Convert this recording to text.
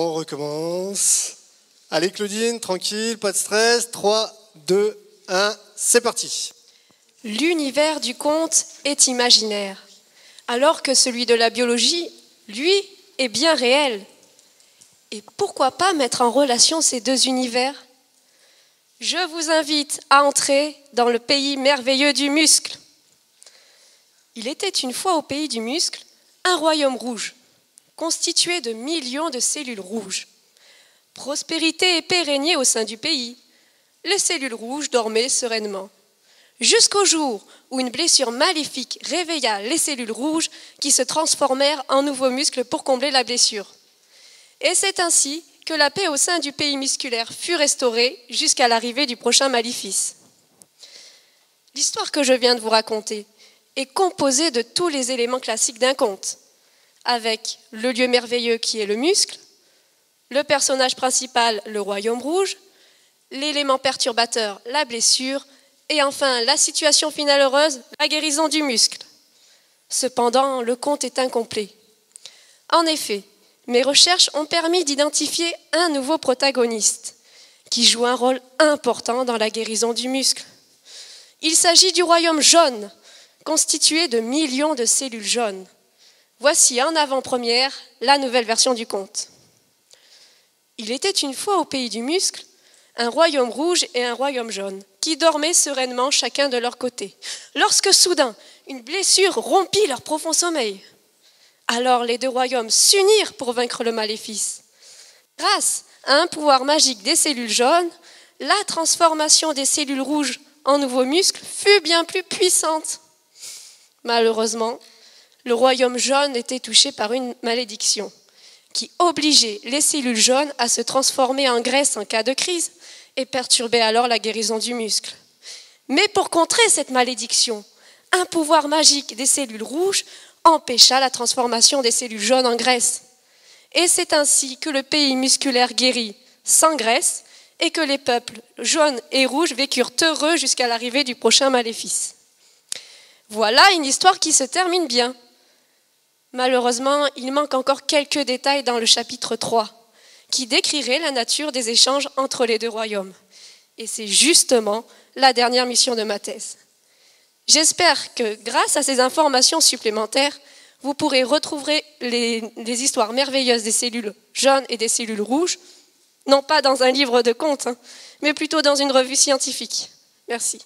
On recommence. Allez Claudine, tranquille, pas de stress. 3, 2, 1, c'est parti. L'univers du conte est imaginaire, alors que celui de la biologie, lui, est bien réel. Et pourquoi pas mettre en relation ces deux univers ? Je vous invite à entrer dans le pays merveilleux du muscle. Il était une fois au pays du muscle un royaume rouge, constitué de millions de cellules rouges. Prospérité et paix régnaient au sein du pays. Les cellules rouges dormaient sereinement. Jusqu'au jour où une blessure maléfique réveilla les cellules rouges qui se transformèrent en nouveaux muscles pour combler la blessure. Et c'est ainsi que la paix au sein du pays musculaire fut restaurée jusqu'à l'arrivée du prochain maléfice. L'histoire que je viens de vous raconter est composée de tous les éléments classiques d'un conte, avec le lieu merveilleux qui est le muscle, le personnage principal, le royaume rouge, l'élément perturbateur, la blessure, et enfin la situation finale heureuse, la guérison du muscle. Cependant, le conte est incomplet. En effet, mes recherches ont permis d'identifier un nouveau protagoniste qui joue un rôle important dans la guérison du muscle. Il s'agit du royaume jaune, constitué de millions de cellules jaunes. Voici en avant-première la nouvelle version du conte. Il était une fois au pays du muscle un royaume rouge et un royaume jaune qui dormaient sereinement chacun de leur côté, lorsque soudain une blessure rompit leur profond sommeil. Alors les deux royaumes s'unirent pour vaincre le maléfice. Grâce à un pouvoir magique des cellules jaunes, la transformation des cellules rouges en nouveaux muscles fut bien plus puissante. Malheureusement, le royaume jaune était touché par une malédiction qui obligeait les cellules jaunes à se transformer en graisse en cas de crise et perturbait alors la guérison du muscle. Mais pour contrer cette malédiction, un pouvoir magique des cellules rouges empêcha la transformation des cellules jaunes en graisse. Et c'est ainsi que le pays musculaire guérit sans graisse et que les peuples jaunes et rouges vécurent heureux jusqu'à l'arrivée du prochain maléfice. Voilà une histoire qui se termine bien. Malheureusement, il manque encore quelques détails dans le chapitre 3, qui décrirait la nature des échanges entre les deux royaumes. Et c'est justement la dernière mission de ma thèse. J'espère que grâce à ces informations supplémentaires, vous pourrez retrouver les histoires merveilleuses des cellules jaunes et des cellules rouges, non pas dans un livre de contes, mais plutôt dans une revue scientifique. Merci.